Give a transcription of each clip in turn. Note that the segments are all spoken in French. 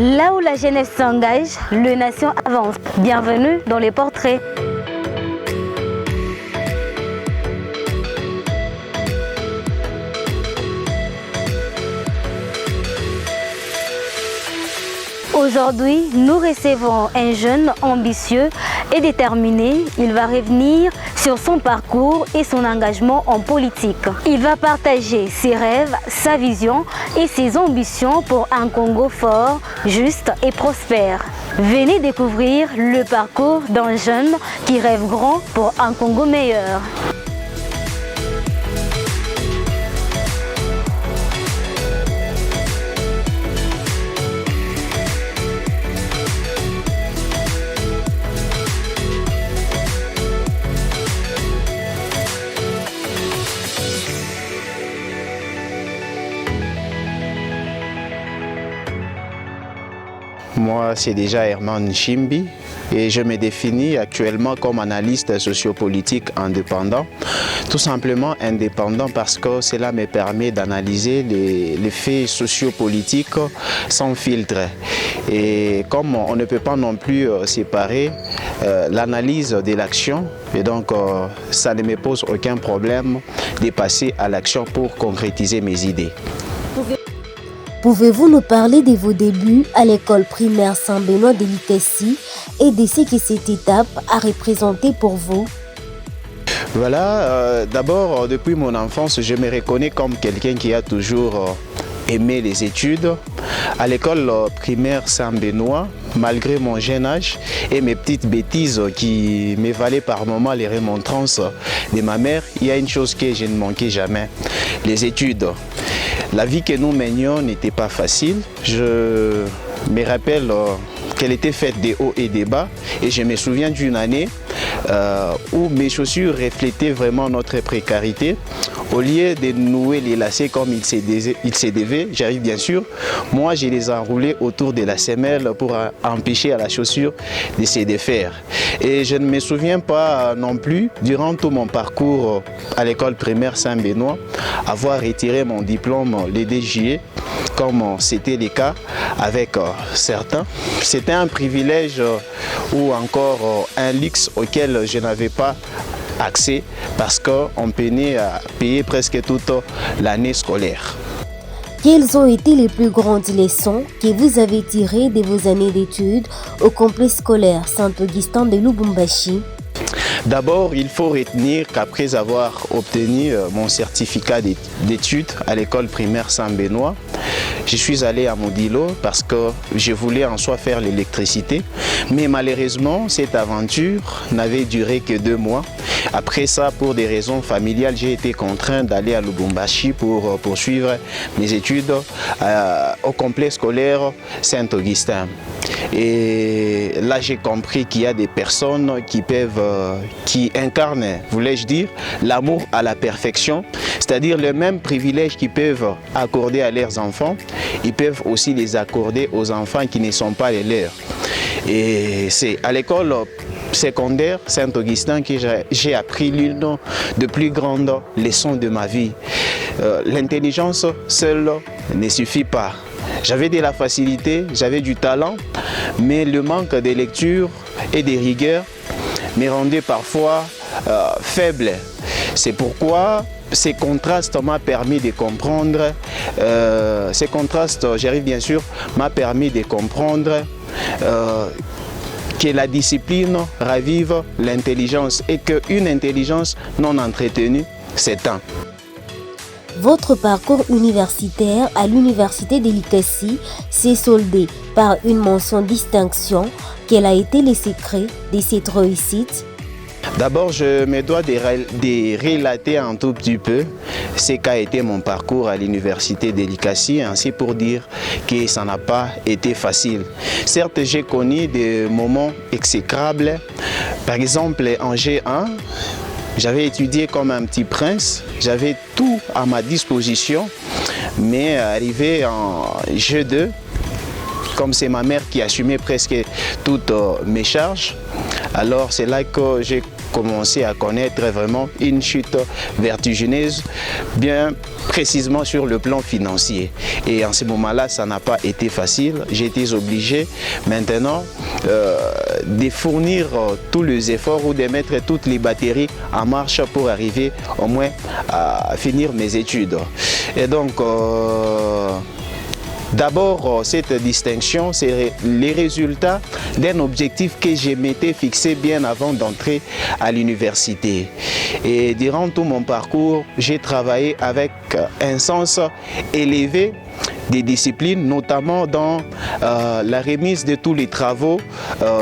Là où la jeunesse s'engage, le nation avance. Bienvenue dans les portraits. Aujourd'hui, nous recevons un jeune ambitieux et déterminé. Il va revenir sur son parcours et son engagement en politique. Il va partager ses rêves, sa vision et ses ambitions pour un Congo fort, juste et prospère. Venez découvrir le parcours d'un jeune qui rêve grand pour un Congo meilleur. Moi, c'est déjà Herman Chimbi et je me définis actuellement comme analyste sociopolitique indépendant. Tout simplement indépendant parce que cela me permet d'analyser les faits sociopolitiques sans filtre. Et comme on ne peut pas non plus séparer l'analyse de l'action, et donc ça ne me pose aucun problème de passer à l'action pour concrétiser mes idées. Pouvez-vous nous parler de vos débuts à l'école primaire Saint-Benoît de Likasi et de ce que cette étape a représenté pour vous? Voilà, d'abord, depuis mon enfance, je me reconnais comme quelqu'un qui a toujours aimé les études. À l'école primaire Saint-Benoît, malgré mon jeune âge et mes petites bêtises qui me valaient par moments les remontrances de ma mère, il y a une chose que je ne manquais jamais, les études. La vie que nous menions n'était pas facile. Je me rappelle qu'elle était faite des hauts et des bas. Et je me souviens d'une année où mes chaussures reflétaient vraiment notre précarité. Au lieu de nouer les lacets comme il se devait, j'arrive bien sûr, moi je les enroulais autour de la semelle pour empêcher à la chaussure de se défaire. Et je ne me souviens pas non plus, durant tout mon parcours à l'école primaire Saint-Benoît, avoir retiré mon diplôme le 2 juillet, comme c'était le cas avec certains. C'était un privilège ou encore un luxe auquel je n'avais pas accès parce qu'on peinait à payer presque toute l'année scolaire. Quelles ont été les plus grandes leçons que vous avez tirées de vos années d'études au complexe scolaire Saint-Augustin de Lubumbashi? D'abord, il faut retenir qu'après avoir obtenu mon certificat d'études à l'école primaire Saint-Benoît, je suis allé à Modilo parce que je voulais en soi faire l'électricité. Mais malheureusement, cette aventure n'avait duré que 2 mois. Après ça, pour des raisons familiales, j'ai été contraint d'aller à Lubumbashi pour poursuivre mes études au complexe scolaire Saint-Augustin. Et là, j'ai compris qu'il y a des personnes qui incarnent, voulais-je dire, l'amour à la perfection, c'est-à-dire le même privilège qu'ils peuvent accorder à leurs enfants, ils peuvent aussi les accorder aux enfants qui ne sont pas les leurs. Et c'est à l'école secondaire Saint-Augustin que j'ai appris l'une des plus grandes leçons de ma vie. L'intelligence seule ne suffit pas. J'avais de la facilité, j'avais du talent, mais le manque de lecture et de rigueur me rendait parfois faible. C'est pourquoi ces contrastes m'ont permis de comprendre, j'arrive bien sûr, m'a permis de comprendre que la discipline ravive l'intelligence et qu'une intelligence non entretenue s'éteint. Votre parcours universitaire à l'université de Likasi s'est soldé par une mention distinction. Quel a été le secret de cette réussite? D'abord, je me dois de relater un tout petit peu ce qu'a été mon parcours à l'université de Likasi, ainsi pour dire que ça n'a pas été facile. Certes, j'ai connu des moments exécrables. Par exemple, en G1, j'avais étudié comme un petit prince, j'avais tout à ma disposition, mais arrivé en G2, comme c'est ma mère qui assumait presque toutes mes charges, alors c'est là que j'ai commencé à connaître vraiment une chute vertigineuse, bien précisément sur le plan financier. Et en ce moment-là, ça n'a pas été facile. J'ai été obligé maintenant de fournir tous les efforts ou de mettre toutes les batteries en marche pour arriver au moins à finir mes études. Et donc, d'abord, cette distinction, c'est les résultats d'un objectif que je m'étais fixé bien avant d'entrer à l'université. Et durant tout mon parcours, j'ai travaillé avec un sens élevé des disciplines, notamment dans la remise de tous les travaux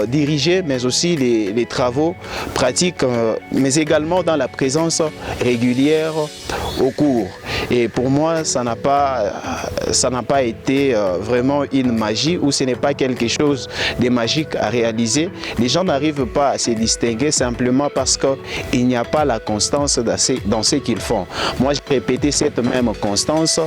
dirigés, mais aussi les travaux pratiques, mais également dans la présence régulière au cours. Et pour moi, ça n'a pas été vraiment une magie, ou ce n'est pas quelque chose de magique à réaliser. Les gens n'arrivent pas à se distinguer simplement parce qu'il n'y a pas la constance dans ce qu'ils font. Moi, j'ai répété cette même constance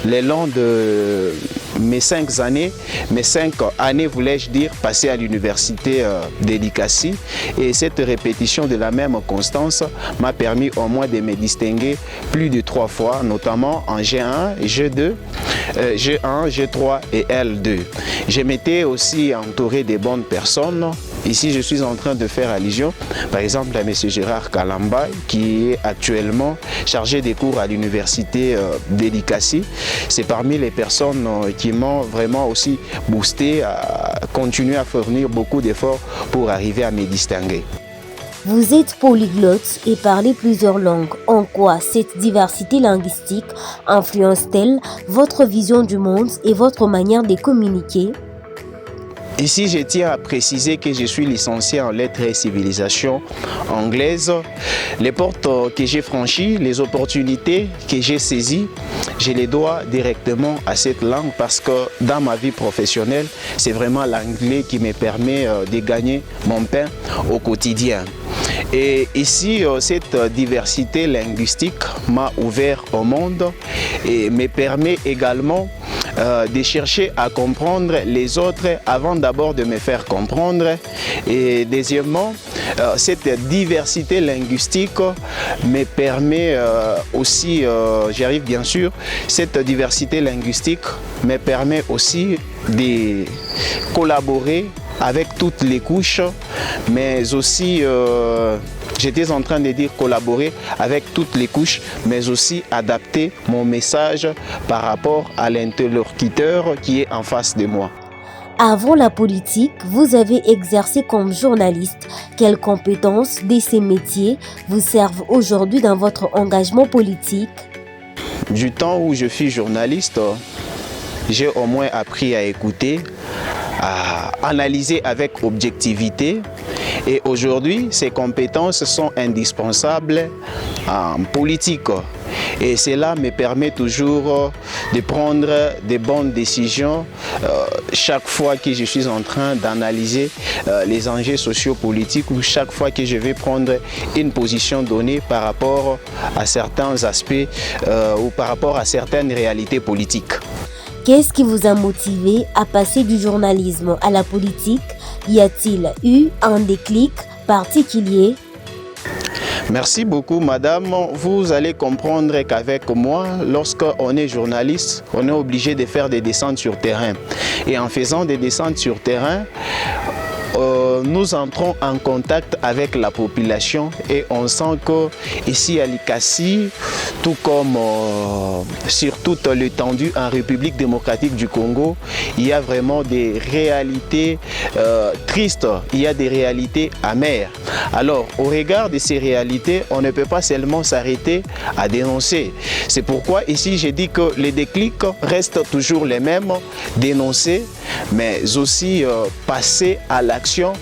le long de mes 5 années, voulais-je dire, passées à l'université de l'ICASSI. Et cette répétition de la même constance m'a permis au moins de me distinguer plus de 3 fois, notamment en G1, G2, G1, G3 et L2. Je m'étais aussi entouré de bonnes personnes. Ici, je suis en train de faire allusion, par exemple, à M. Gérard Kalamba, qui est actuellement chargé des cours à l'université de l'ICASSI. C'est parmi les personnes qui m'ont vraiment aussi boosté à continuer à fournir beaucoup d'efforts pour arriver à me distinguer. Vous êtes polyglotte et parlez plusieurs langues. En quoi cette diversité linguistique influence-t-elle votre vision du monde et votre manière de communiquer ? Ici, je tiens à préciser que je suis licencié en lettres et civilisation anglaise. Les portes que j'ai franchies, les opportunités que j'ai saisies, je les dois directement à cette langue parce que dans ma vie professionnelle, c'est vraiment l'anglais qui me permet de gagner mon pain au quotidien. Et ici, cette diversité linguistique m'a ouvert au monde et me permet également de chercher à comprendre les autres avant d'abord de me faire comprendre. Et deuxièmement, cette diversité linguistique me permet aussi, j'arrive bien sûr, cette diversité linguistique me permet aussi de collaborer avec toutes les couches, mais aussi, j'étais en train de dire collaborer avec toutes les couches, mais aussi adapter mon message par rapport à l'interlocuteur qui est en face de moi. Avant la politique, vous avez exercé comme journaliste. Quelles compétences de ces métiers vous servent aujourd'hui dans votre engagement politique ? Du temps où je suis journaliste, j'ai au moins appris à écouter, à analyser avec objectivité. Et aujourd'hui, ces compétences sont indispensables en politique. Et cela me permet toujours de prendre de bonnes décisions chaque fois que je suis en train d'analyser les enjeux sociopolitiques ou chaque fois que je vais prendre une position donnée par rapport à certains aspects ou par rapport à certaines réalités politiques. Qu'est-ce qui vous a motivé à passer du journalisme à la politique ? Y a-t-il eu un déclic particulier ? Merci beaucoup, madame. Vous allez comprendre qu'avec moi, lorsqu'on est journaliste, on est obligé de faire des descentes sur terrain. Et en faisant des descentes sur terrain, nous entrons en contact avec la population et on sent que ici à l'ICASSI, tout comme sur toute l'étendue en République démocratique du Congo, il y a vraiment des réalités tristes, il y a des réalités amères. Alors, au regard de ces réalités, on ne peut pas seulement s'arrêter à dénoncer. C'est pourquoi ici, j'ai dit que les déclics restent toujours les mêmes, dénoncer, mais aussi passer à l'action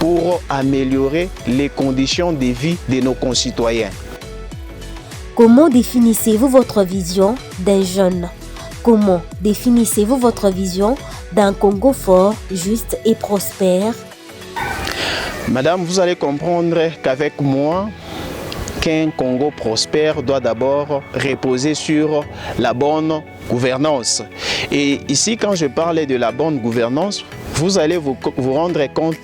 pour améliorer les conditions de vie de nos concitoyens. Comment définissez-vous votre vision d'un jeune ? Comment définissez-vous votre vision d'un Congo fort, juste et prospère ? Madame, vous allez comprendre qu'avec moi, qu'un Congo prospère doit d'abord reposer sur la bonne gouvernance. Et ici, quand je parle de la bonne gouvernance, vous allez vous rendre compte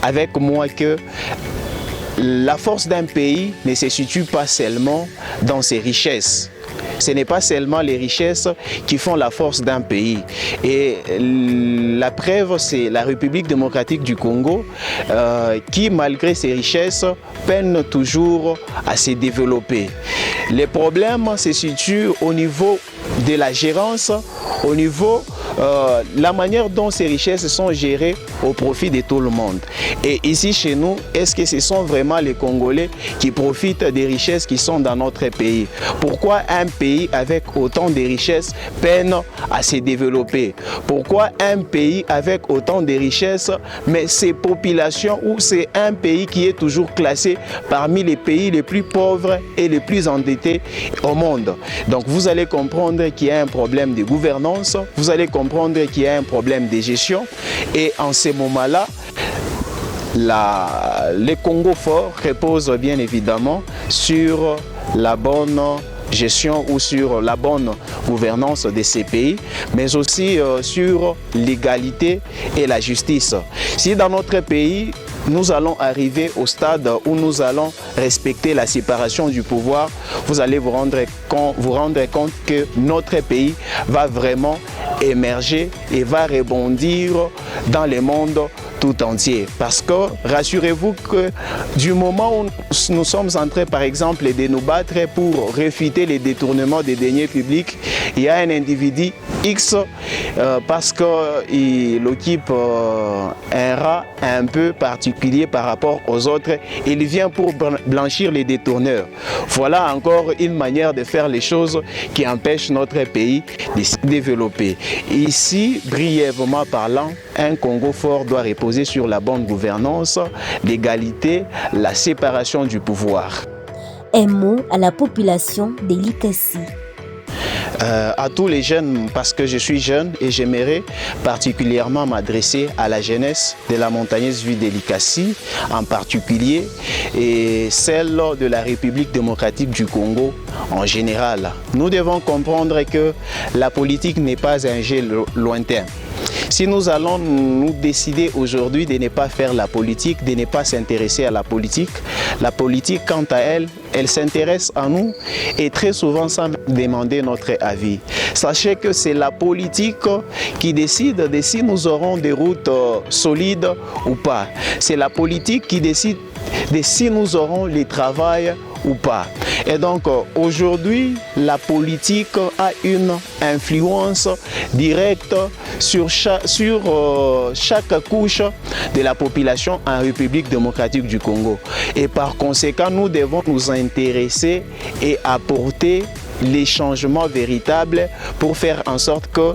avec moi que la force d'un pays ne se situe pas seulement dans ses richesses. Ce n'est pas seulement les richesses qui font la force d'un pays. Et la preuve, c'est la République démocratique du Congo qui, malgré ses richesses, peine toujours à se développer. Les problèmes se situent au niveau de la gérance, au niveau la manière dont ces richesses sont gérées au profit de tout le monde. Et ici chez nous, est-ce que ce sont vraiment les Congolais qui profitent des richesses qui sont dans notre pays? Pourquoi un pays avec autant de richesses peine à se développer? Pourquoi un pays avec autant de richesses, mais ses populations, ou c'est un pays qui est toujours classé parmi les pays les plus pauvres et les plus endettés au monde? Donc vous allez comprendre qu'il y a un problème de gouvernance, vous allez comprendre qu'il y a un problème de gestion, et en ce moment-là, le Congo fort repose bien évidemment sur la bonne gestion ou sur la bonne gouvernance de ces pays, mais aussi sur l'égalité et la justice. Si dans notre pays, nous allons arriver au stade où nous allons respecter la séparation du pouvoir, vous allez vous rendre compte que notre pays va vraiment émerger et va rebondir dans le monde tout entier. Parce que rassurez-vous que du moment où nous sommes en train, par exemple, de nous battre pour réfuter les détournements des deniers publics, il y a un individu X parce qu'il occupe un rang un peu particulier par rapport aux autres, il vient pour blanchir les détourneurs. Voilà encore une manière de faire les choses qui empêche notre pays de se développer. Ici, brièvement parlant, un Congo fort doit reposer sur la bonne gouvernance, l'égalité, la séparation du pouvoir. Un mot à la population de Likasi. À tous les jeunes, parce que je suis jeune et j'aimerais particulièrement m'adresser à la jeunesse de la montagneuse ville de Likasi en particulier, et celle de la République démocratique du Congo en général. Nous devons comprendre que la politique n'est pas un jeu lointain. Si nous allons nous décider aujourd'hui de ne pas faire la politique, de ne pas s'intéresser à la politique, quant à elle, elle s'intéresse à nous et très souvent sans demander notre avis. Sachez que c'est la politique qui décide de si nous aurons des routes solides ou pas. C'est la politique qui décide de si nous aurons le travail ou pas. Et donc aujourd'hui, la politique a une influence directe sur chaque couche de la population en République démocratique du Congo. Et par conséquent, nous devons nous intéresser et apporter les changements véritables pour faire en sorte que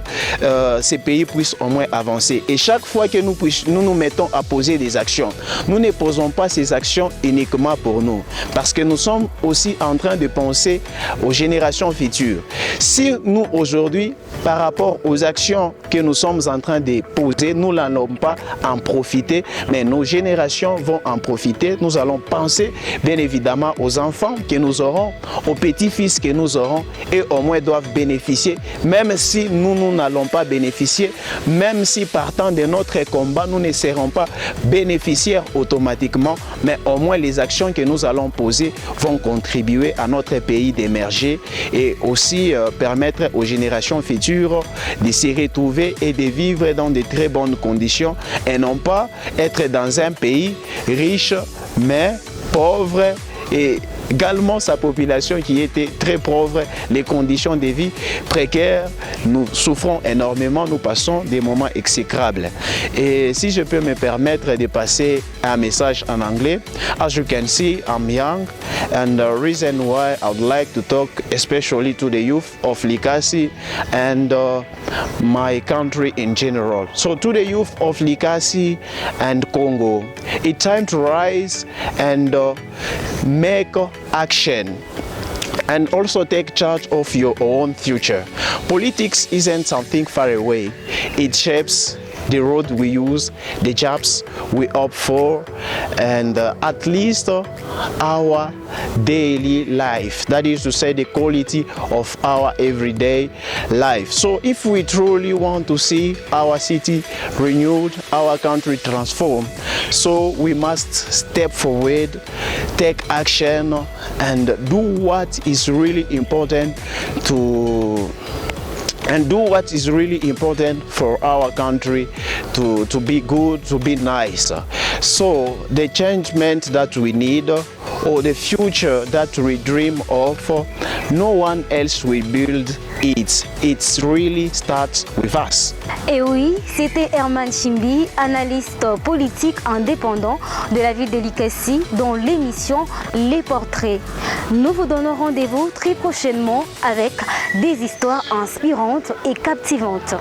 ces pays puissent au moins avancer. Et chaque fois que nous nous mettons à poser des actions, nous ne posons pas ces actions uniquement pour nous, parce que nous sommes aussi en train de penser aux générations futures. Si nous aujourd'hui, par rapport aux actions que nous sommes en train de poser, nous n'allons pas en profiter, mais nos générations vont en profiter. Nous allons penser bien évidemment aux enfants que nous aurons, aux petits-fils que nous aurons, et au moins doivent bénéficier, même si nous n'allons pas bénéficier, même si partant de notre combat, nous ne serons pas bénéficiaires automatiquement, mais au moins les actions que nous allons poser vont contribuer à notre pays d'émerger et aussi permettre aux générations futures de se retrouver et de vivre dans de très bonnes conditions et non pas être dans un pays riche mais pauvre, et également sa population qui était très pauvre, les conditions de vie précaires. Nous souffrons énormément, nous passons des moments exécrables. Et si je peux me permettre de passer un message en anglais, as you can see, I'm young, and the reason why I would like to talk especially to the youth of Likasi and my country in general. So to the youth of Likasi and Congo, it's time to rise and make action and also take charge of your own future. Politics isn't something far away. It shapes the road we use, the jobs we opt for, and at least our daily life. That is to say, the quality of our everyday life. So if we truly want to see our city renewed, our country transformed, so we must step forward, take action and do what is really important for our country to be good, to be nice. So the changement that we need or the future that we dream of, no one else will build it. It really starts with us. Et oui, c'était Herman Chimbi, analyste politique indépendant de la ville de Likasi dans l'émission Les Portraits. Nous vous donnons rendez-vous très prochainement avec des histoires inspirantes et captivantes.